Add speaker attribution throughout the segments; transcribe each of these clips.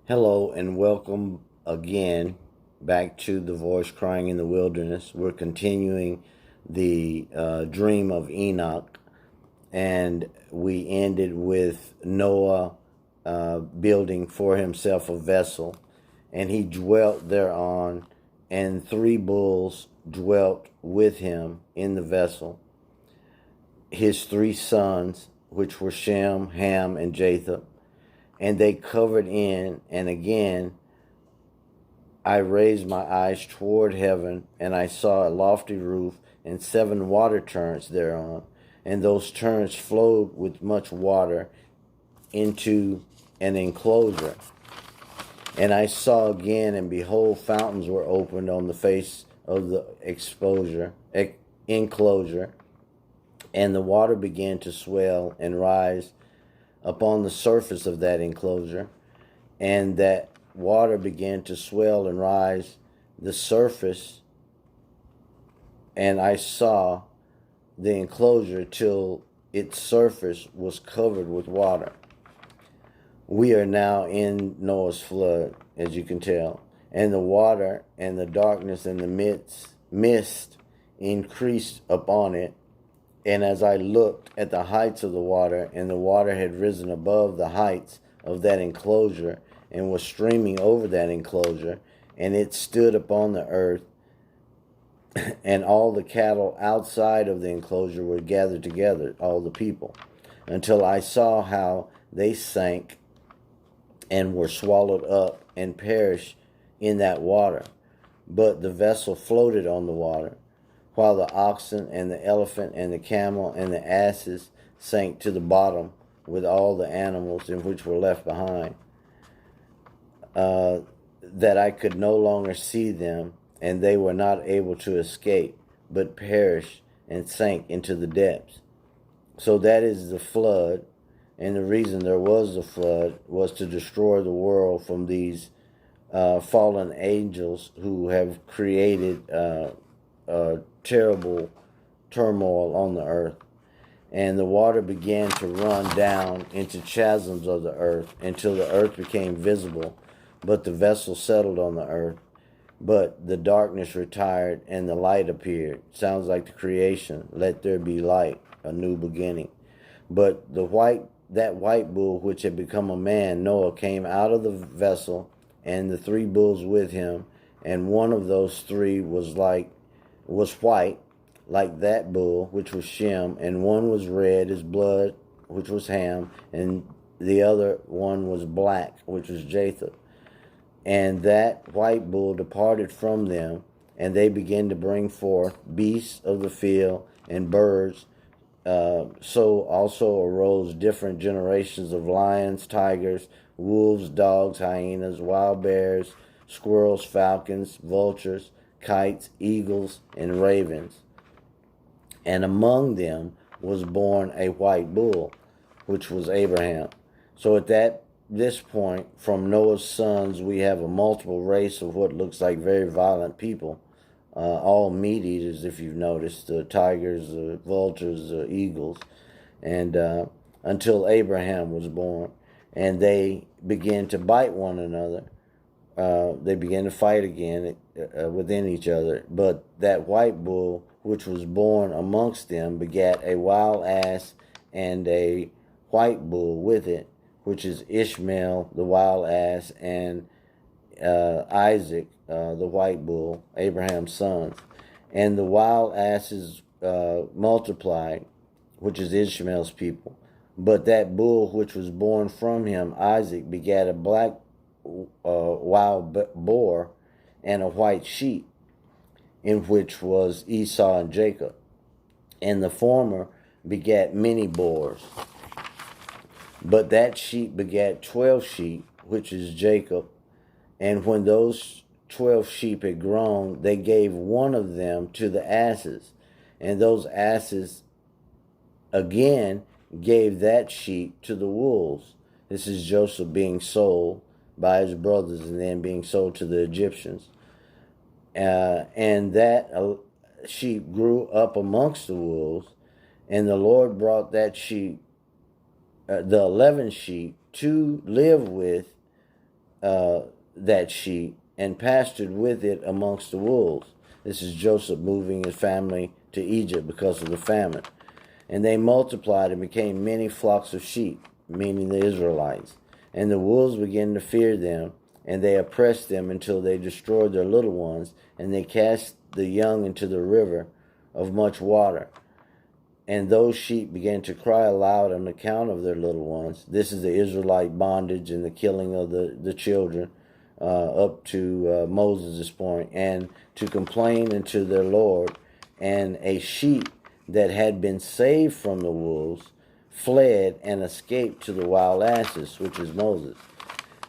Speaker 1: Hello and welcome again back to the voice crying in the wilderness. We're continuing the dream of Enoch, and we ended with Noah building for himself a vessel, and he dwelt thereon, and 3 bulls dwelt with him in the vessel, his 3 sons, which were Shem, Ham, and Japheth, and they covered in, and again I raised my eyes toward heaven, and I saw a lofty roof, and 7 water torrents thereon, and those torrents flowed with much water into an enclosure. And I saw again, and behold, fountains were opened on the face of the enclosure, and the water began to swell and rise upon the surface of that enclosure, and that water began to swell and rise the surface, and I saw the enclosure till its surface was covered with water. We are now in Noah's flood, as you can tell, and the water and the darkness and the mist increased upon it. And as I looked at the heights of the water, and the water had risen above the heights of that enclosure, and was streaming over that enclosure, and it stood upon the earth, and all the cattle outside of the enclosure were gathered together, all the people, until I saw how they sank and were swallowed up and perished in that water. But the vessel floated on the water, while the oxen and the elephant and the camel and the asses sank to the bottom with all the animals in which were left behind, that I could no longer see them, and they were not able to escape, but perished and sank into the depths. So that is the flood, and the reason there was a flood was to destroy the world from these fallen angels who have created terrible turmoil on the earth. And the water began to run down into chasms of the earth until the earth became visible, but the vessel settled on the earth. But the darkness retired and the light appeared. Sounds like the creation. Let there be light, a new beginning. But that white bull which had become a man, Noah, came out of the vessel, and the 3 bulls with him, and one of those 3 was white, like that bull, which was Shem, and one was red as blood, which was Ham, and the other one was black, which was Japheth. And that white bull departed from them, and they began to bring forth beasts of the field and birds. So also arose different generations of lions, tigers, wolves, dogs, hyenas, wild bears, squirrels, falcons, vultures, kites, eagles, and ravens. And among them was born a white bull, which was Abraham. So at this point, from Noah's sons, we have a multiple race of what looks like very violent people, all meat eaters, if you've noticed, tigers, vultures, eagles, and until Abraham was born. And they began to bite one another. They began to fight again within each other. But that white bull, which was born amongst them, begat a wild ass and a white bull with it, which is Ishmael, the wild ass, and Isaac, the white bull, Abraham's sons. And the wild asses multiplied, which is Ishmael's people. But that bull which was born from him, Isaac, begat a black wild boar and a white sheep, in which was Esau and Jacob. And the former begat many boars. But that sheep begat 12 sheep, which is Jacob. And when those 12 sheep had grown, they gave one of them to the asses. And those asses again gave that sheep to the wolves. This is Joseph being sold by his brothers and then being sold to the Egyptians. And that sheep grew up amongst the wolves, and the Lord brought that sheep, the 11 sheep, to live with that sheep and pastured with it amongst the wolves. This is Joseph moving his family to Egypt because of the famine. And they multiplied and became many flocks of sheep, meaning the Israelites. And the wolves began to fear them, and they oppressed them until they destroyed their little ones, and they cast the young into the river of much water. And those sheep began to cry aloud on account of their little ones. This is the Israelite bondage and the killing of the children up to Moses' point, and to complain unto their Lord. And a sheep that had been saved from the wolves fled and escaped to the wild asses, which is Moses,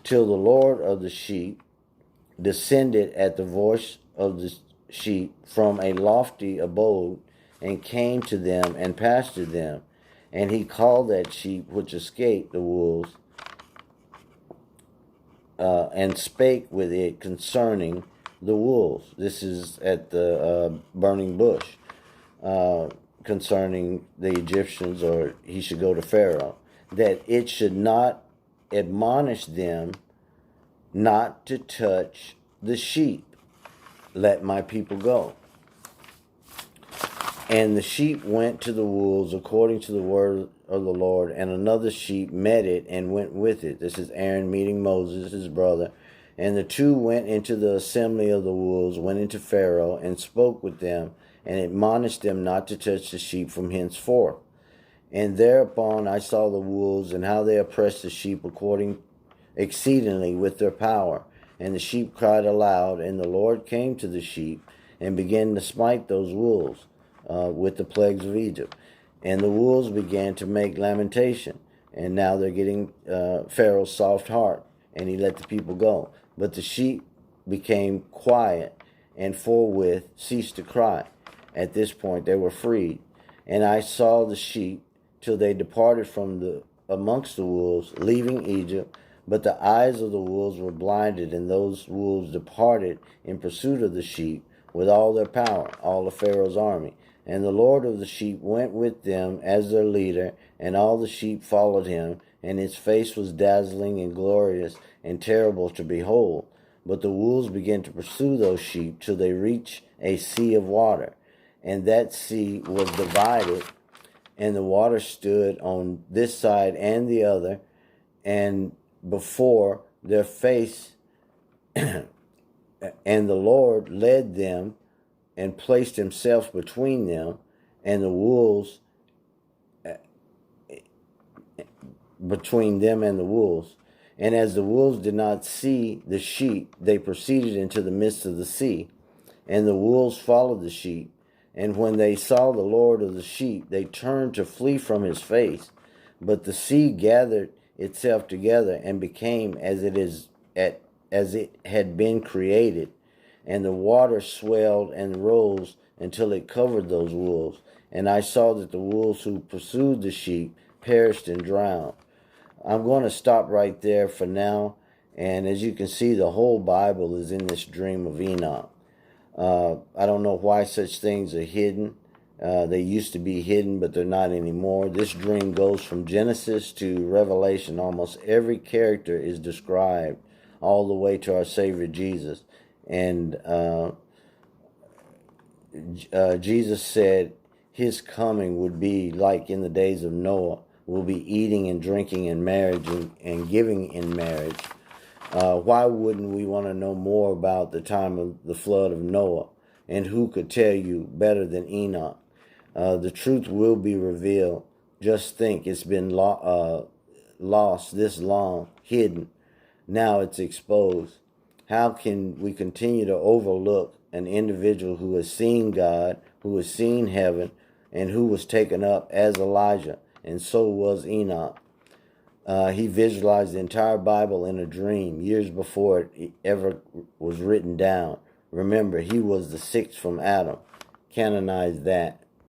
Speaker 1: till the Lord of the sheep descended at the voice of the sheep from a lofty abode, and came to them and pastured them. And he called that sheep which escaped the wolves, and spake with it concerning the wolves. This is at the burning bush, concerning the Egyptians, or he should go to Pharaoh, that it should not admonish them not to touch the sheep. Let my people go. And the sheep went to the wolves according to the word of the Lord, and another sheep met it and went with it. This is Aaron meeting Moses, his brother. And the two went into the assembly of the wolves, went into Pharaoh, and spoke with them, and admonished them not to touch the sheep from henceforth. And thereupon I saw the wolves, and how they oppressed the sheep exceedingly with their power. And the sheep cried aloud, and the Lord came to the sheep, and began to smite those wolves with the plagues of Egypt. And the wolves began to make lamentation. And now they're getting Pharaoh's soft heart, and he let the people go. But the sheep became quiet, and forthwith ceased to cry. At this point they were freed. And I saw the sheep till they departed from amongst the wolves, leaving Egypt. But the eyes of the wolves were blinded, and those wolves departed in pursuit of the sheep with all their power, all of Pharaoh's army. And the Lord of the sheep went with them as their leader, and all the sheep followed him, and his face was dazzling and glorious and terrible to behold. But the wolves began to pursue those sheep till they reached a sea of water. And that sea was divided, and the water stood on this side and the other, and before their face. And the Lord led them and placed himself between them and the wolves, between them and the wolves. And as the wolves did not see the sheep, they proceeded into the midst of the sea, and the wolves followed the sheep. And when they saw the Lord of the sheep, they turned to flee from his face. But the sea gathered itself together and became as it had been created, and the water swelled and rose until it covered those wolves. And I saw that the wolves who pursued the sheep perished and drowned. I'm going to stop right there for now. And as you can see, the whole Bible is in this dream of Enoch. I don't know why such things are hidden. They used to be hidden, but they're not anymore. This dream goes from Genesis to Revelation. Almost every character is described, all the way to our Savior Jesus. And Jesus said his coming would be like in the days of Noah. We'll be eating and drinking in marriage and giving in marriage. Why wouldn't we want to know more about the time of the flood of Noah? And who could tell you better than Enoch? The truth will be revealed. Just think, it's been lost this long, hidden. Now it's exposed. How can we continue to overlook an individual who has seen God, who has seen heaven, and who was taken up as Elijah? And so was Enoch. He visualized the entire Bible in a dream years before it ever was written down. Remember, he was the sixth from Adam. Canonize that.